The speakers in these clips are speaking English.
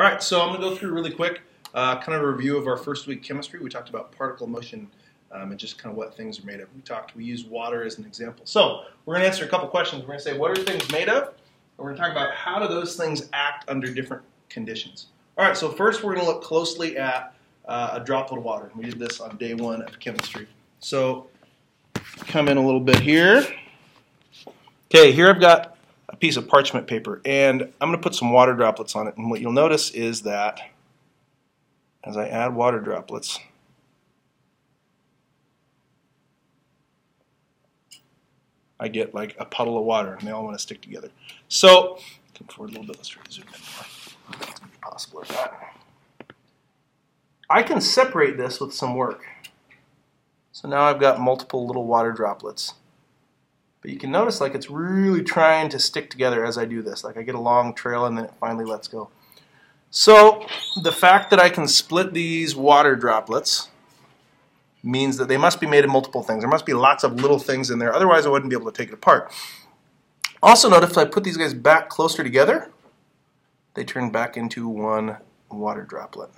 right, so I'm going to go through really quick, kind of a review of our first week chemistry. We talked about particle motion and just kind of what things are made of. We used water as an example. So we're going to answer a couple questions. We're going to say, what are things made of? And we're going to talk about how do those things act under different conditions. All right, so first we're going to look closely at a droplet of water. We did this on day 1 of chemistry. So come in a little bit here. Okay, here I've got a piece of parchment paper, and I'm going to put some water droplets on it. And what you'll notice is that as I add water droplets, I get like a puddle of water, and they all want to stick together. So, come forward a little bit. Let's try to zoom in more. It's going to be possible with that. I can separate this with some work. So now I've got multiple little water droplets. But you can notice like it's really trying to stick together as I do this. Like I get a long trail and then it finally lets go. So the fact that I can split these water droplets means that they must be made of multiple things. There must be lots of little things in there. Otherwise I wouldn't be able to take it apart. Also notice if I put these guys back closer together, they turn back into one water droplet.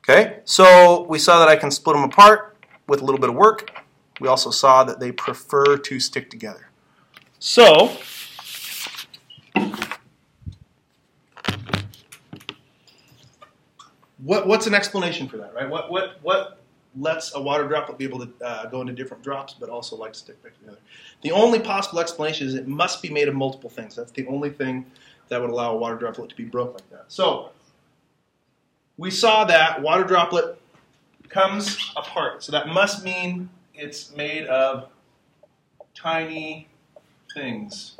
Okay, so we saw that I can split them apart with a little bit of work. We also saw that they prefer to stick together. So, what's an explanation for that, right? What lets a water droplet be able to go into different drops but also like to stick back together? The only possible explanation is it must be made of multiple things. That's the only thing that would allow a water droplet to be broke like that. So, we saw that water droplet comes apart. So that must mean it's made of tiny things.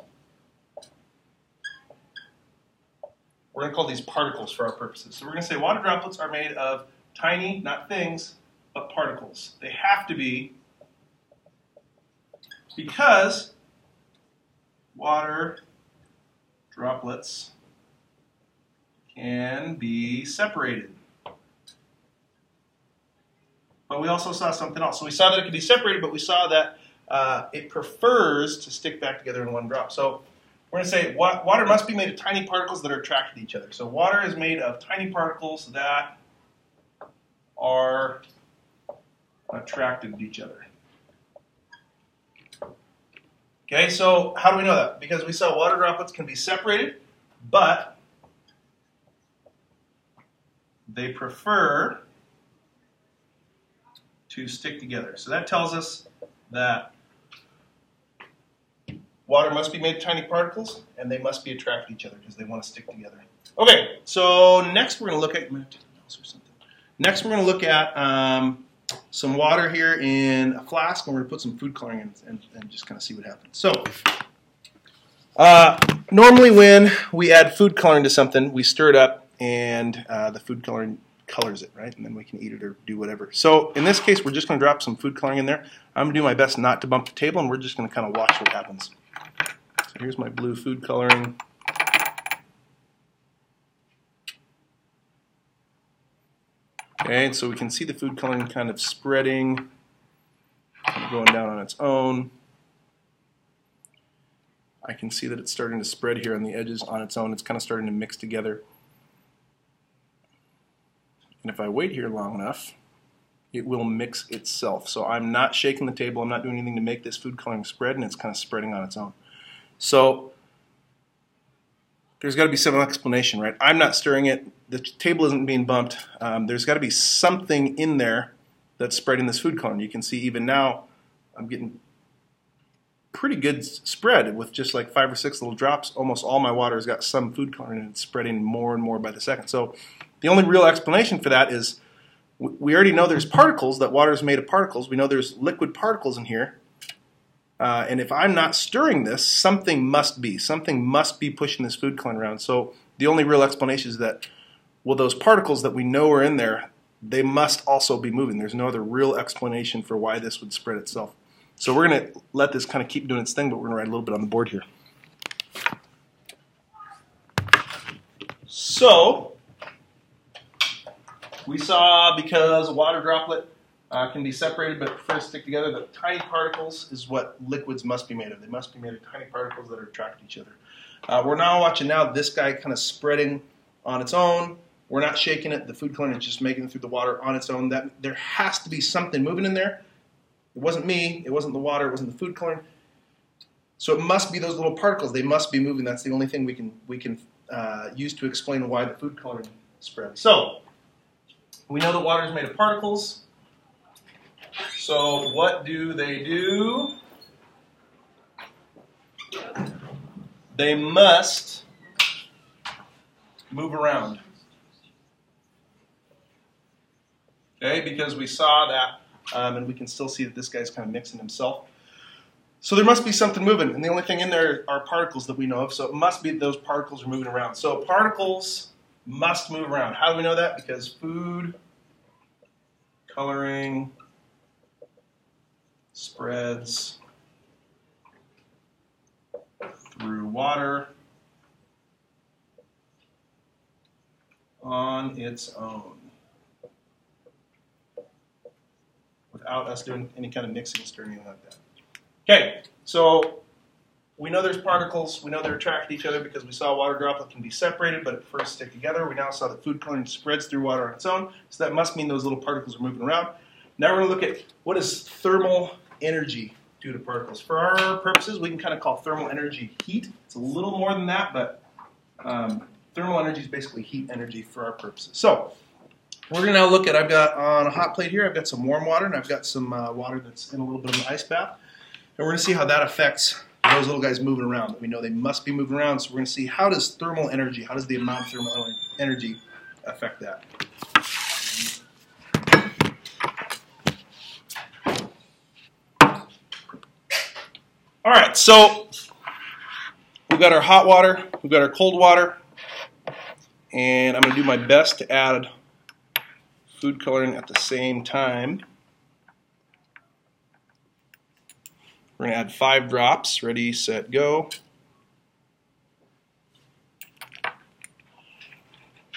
We're going to call these particles for our purposes. So we're going to say water droplets are made of tiny, not things, but particles. They have to be because water droplets can be separated. But we also saw something else. So we saw that it could be separated, but we saw that it prefers to stick back together in one drop. So we're going to say water must be made of tiny particles that are attracted to each other. So water is made of tiny particles that are attracted to each other. Okay, so how do we know that? Because we saw water droplets can be separated, but they prefer to stick together. So that tells us that water must be made of tiny particles and they must be attracted to each other because they want to stick together. Okay, so next we're going to look at some water here in a flask, and we're going to put some food coloring in and just kind of see what happens. So normally when we add food coloring to something, we stir it up and the food coloring colors it, right? And then we can eat it or do whatever. So in this case, we're just going to drop some food coloring in there. I'm going to do my best not to bump the table, and we're just going to kind of watch what happens. So here's my blue food coloring. Okay, so we can see the food coloring kind of spreading, kind of going down on its own. I can see that it's starting to spread here on the edges on its own. It's kind of starting to mix together. And if I wait here long enough, it will mix itself. So I'm not shaking the table, I'm not doing anything to make this food coloring spread, and it's kind of spreading on its own. So there's got to be some explanation, right? I'm not stirring it, the table isn't being bumped. There's got to be something in there that's spreading this food coloring. You can see even now I'm getting pretty good spread with just like 5 or 6 little drops. Almost all my water has got some food coloring, and it's spreading more and more by the second. So the only real explanation for that is we already know there's particles, that water is made of particles. We know there's liquid particles in here. And if I'm not stirring this, something must be. Something must be pushing this food coloring around. So the only real explanation is that, well, those particles that we know are in there, they must also be moving. There's no other real explanation for why this would spread itself. So we're going to let this kind of keep doing its thing, but we're going to write a little bit on the board here. So we saw because a water droplet can be separated but prefer to stick together. The tiny particles is what liquids must be made of. They must be made of tiny particles that are attracted to each other. We're now watching this guy kind of spreading on its own. We're not shaking it. The food coloring is just making it through the water on its own. That there has to be something moving in there. It wasn't me. It wasn't the water. It wasn't the food coloring. So it must be those little particles. They must be moving. That's the only thing we can use to explain why the food coloring spread. So we know that water is made of particles. So what do? They must move around. Okay, because we saw that, and we can still see that this guy's kind of mixing himself. So there must be something moving, and the only thing in there are particles that we know of, so it must be those particles are moving around. So particles must move around. How do we know that? Because food coloring spreads through water on its own without us doing any kind of mixing or anything like that. Okay, so we know there's particles. We know they're attracted to each other because we saw a water droplet can be separated, but at first stick together. We now saw that food coloring spreads through water on its own, so that must mean those little particles are moving around. Now we're going to look at what does thermal energy do to particles. For our purposes, we can kind of call thermal energy heat. It's a little more than that, but thermal energy is basically heat energy for our purposes. So we're going to now look at, I've got on a hot plate here, I've got some warm water, and I've got some water that's in a little bit of an ice bath. And we're going to see how that affects those little guys moving around. We know they must be moving around, so we're going to see how does thermal energy, how does the amount of thermal energy affect that. All right, so we've got our hot water, we've got our cold water, and I'm going to do my best to add food coloring at the same time. We're going to add 5 drops. Ready, set, go.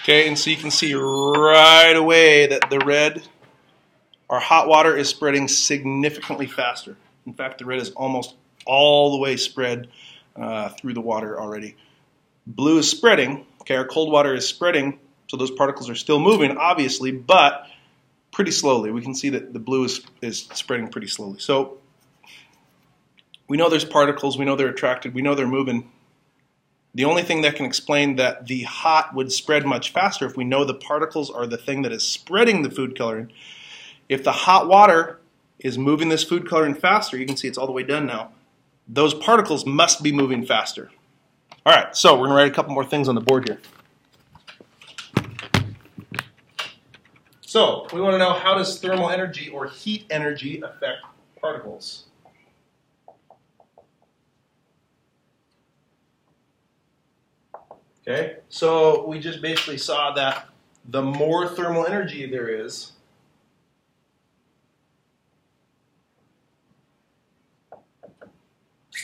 Okay, and so you can see right away that the red, our hot water, is spreading significantly faster. In fact, the red is almost all the way spread through the water already. Blue is spreading. Okay, our cold water is spreading, so those particles are still moving, obviously, but pretty slowly. We can see that the blue is spreading pretty slowly. So we know there's particles, we know they're attracted, we know they're moving. The only thing that can explain that the hot would spread much faster if we know the particles are the thing that is spreading the food coloring. If the hot water is moving this food coloring faster, you can see it's all the way done now, those particles must be moving faster. All right, so we're going to write a couple more things on the board here. So we want to know, how does thermal energy or heat energy affect particles? Okay, so we just basically saw that the more thermal energy there is,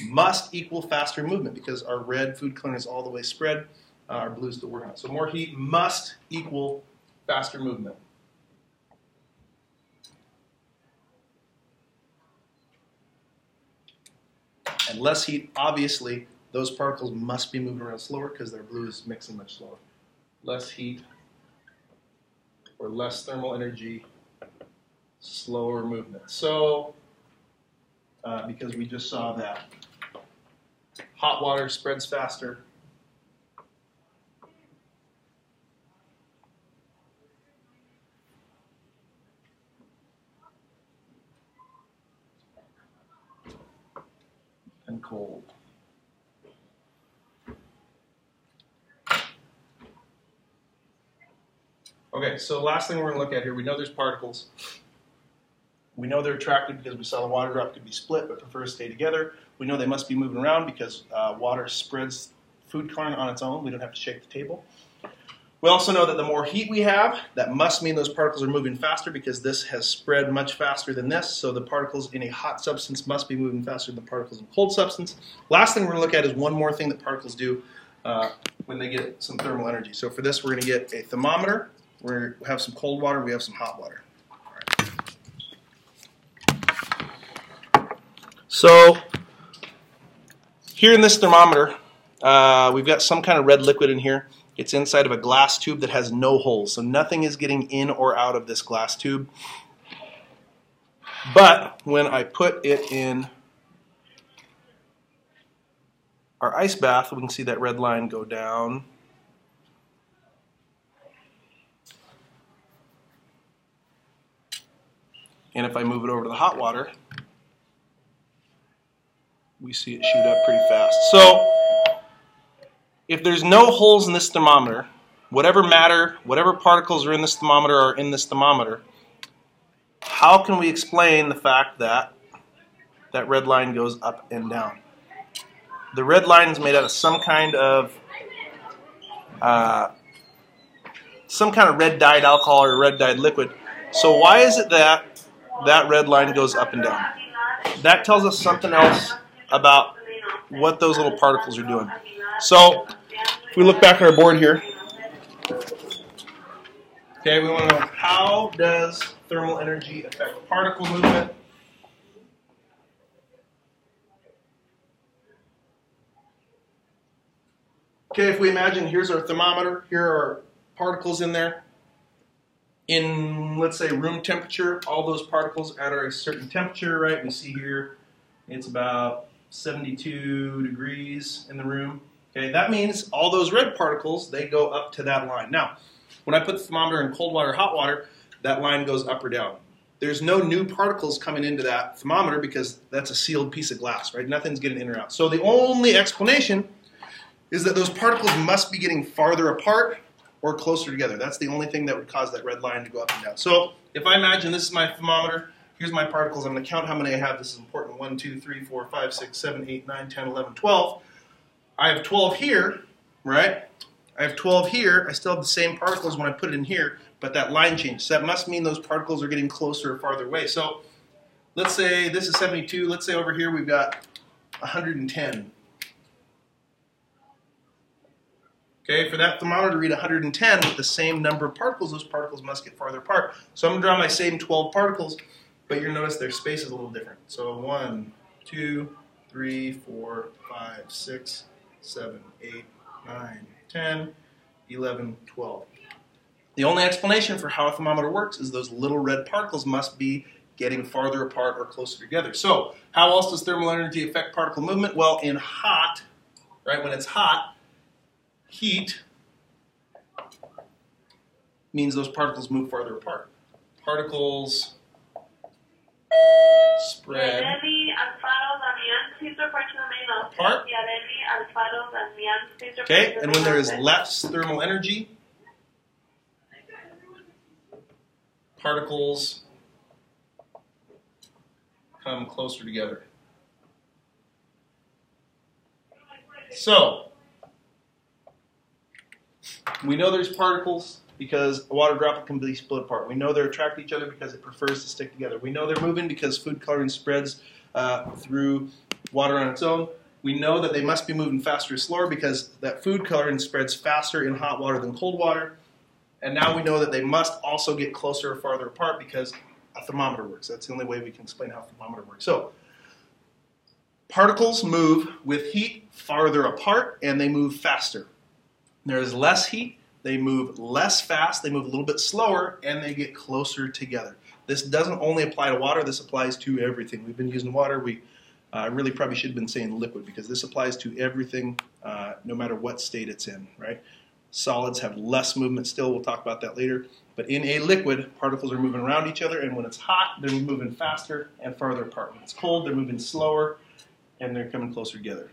must equal faster movement, because our red food coloring is all the way spread, our blue is still working on it. So more heat must equal faster movement. And less heat, obviously, those particles must be moving around slower because their blue is mixing much slower. Less heat or less thermal energy, slower movement. So, because we just saw that hot water spreads faster, and cold. Okay, so last thing we're going to look at here, we know there's particles. We know they're attracted because we saw the water drop could be split but prefer to stay together. We know they must be moving around because water spreads food coloring on its own. We don't have to shake the table. We also know that the more heat we have, that must mean those particles are moving faster because this has spread much faster than this. So the particles in a hot substance must be moving faster than the particles in a cold substance. Last thing we're going to look at is one more thing that particles do when they get some thermal energy. So for this, we're going to get a thermometer. We have some cold water. We have some hot water. All right. So here in this thermometer, we've got some kind of red liquid in here. It's inside of a glass tube that has no holes, so nothing is getting in or out of this glass tube. But when I put it in our ice bath, we can see that red line go down. And if I move it over to the hot water, we see it shoot up pretty fast. So if there's no holes in this thermometer, whatever matter, whatever particles are in this thermometer are in this thermometer, how can we explain the fact that that red line goes up and down? The red line is made out of some kind of red dyed alcohol or red dyed liquid. So why is it that that red line goes up and down? That tells us something else about what those little particles are doing. So if we look back at our board here, okay, we want to know, how does thermal energy affect particle movement? Okay, if we imagine here's our thermometer, here are particles in there. In, let's say, room temperature, all those particles at a certain temperature, right? We see here it's about 72 degrees in the room. Okay, that means all those red particles, they go up to that line. Now, when I put the thermometer in cold water or hot water, that line goes up or down. There's no new particles coming into that thermometer because that's a sealed piece of glass, right? Nothing's getting in or out. So the only explanation is that those particles must be getting farther apart or closer together. That's the only thing that would cause that red line to go up and down. So if I imagine this is my thermometer, here's my particles, I'm going to count how many I have. This is important. 1, 2, 3, 4, 5, 6, 7, 8, 9, 10, 11, 12. I have 12 here, right? I have 12 here. I still have the same particles when I put it in here, but that line changed. So that must mean those particles are getting closer or farther away. So let's say this is 72. Let's say over here we've got 110. Okay, for that thermometer to read 110 with the same number of particles, those particles must get farther apart. So I'm going to draw my same 12 particles, but you'll notice their space is a little different. So 1, 2, 3, 4, 5, 6, 7, 8, 9, 10, 11, 12. The only explanation for how a thermometer works is those little red particles must be getting farther apart or closer together. So how else does thermal energy affect particle movement? Well, in hot, right, when it's hot, heat means those particles move farther apart. Particles spread apart. Okay, and when there is less thermal energy, particles come closer together. So we know there's particles because a water droplet can be split apart. We know they're attracted to each other because it prefers to stick together. We know they're moving because food coloring spreads through water on its own. We know that they must be moving faster or slower because that food coloring spreads faster in hot water than cold water. And now we know that they must also get closer or farther apart because a thermometer works. That's the only way we can explain how a thermometer works. So particles move with heat farther apart and they move faster. There is less heat, they move less fast, they move a little bit slower, and they get closer together. This doesn't only apply to water, this applies to everything. We've been using water, we really probably should have been saying liquid because this applies to everything no matter what state it's in, right? Solids have less movement still, we'll talk about that later. But in a liquid, particles are moving around each other, and when it's hot, they're moving faster and farther apart. When it's cold, they're moving slower, and they're coming closer together.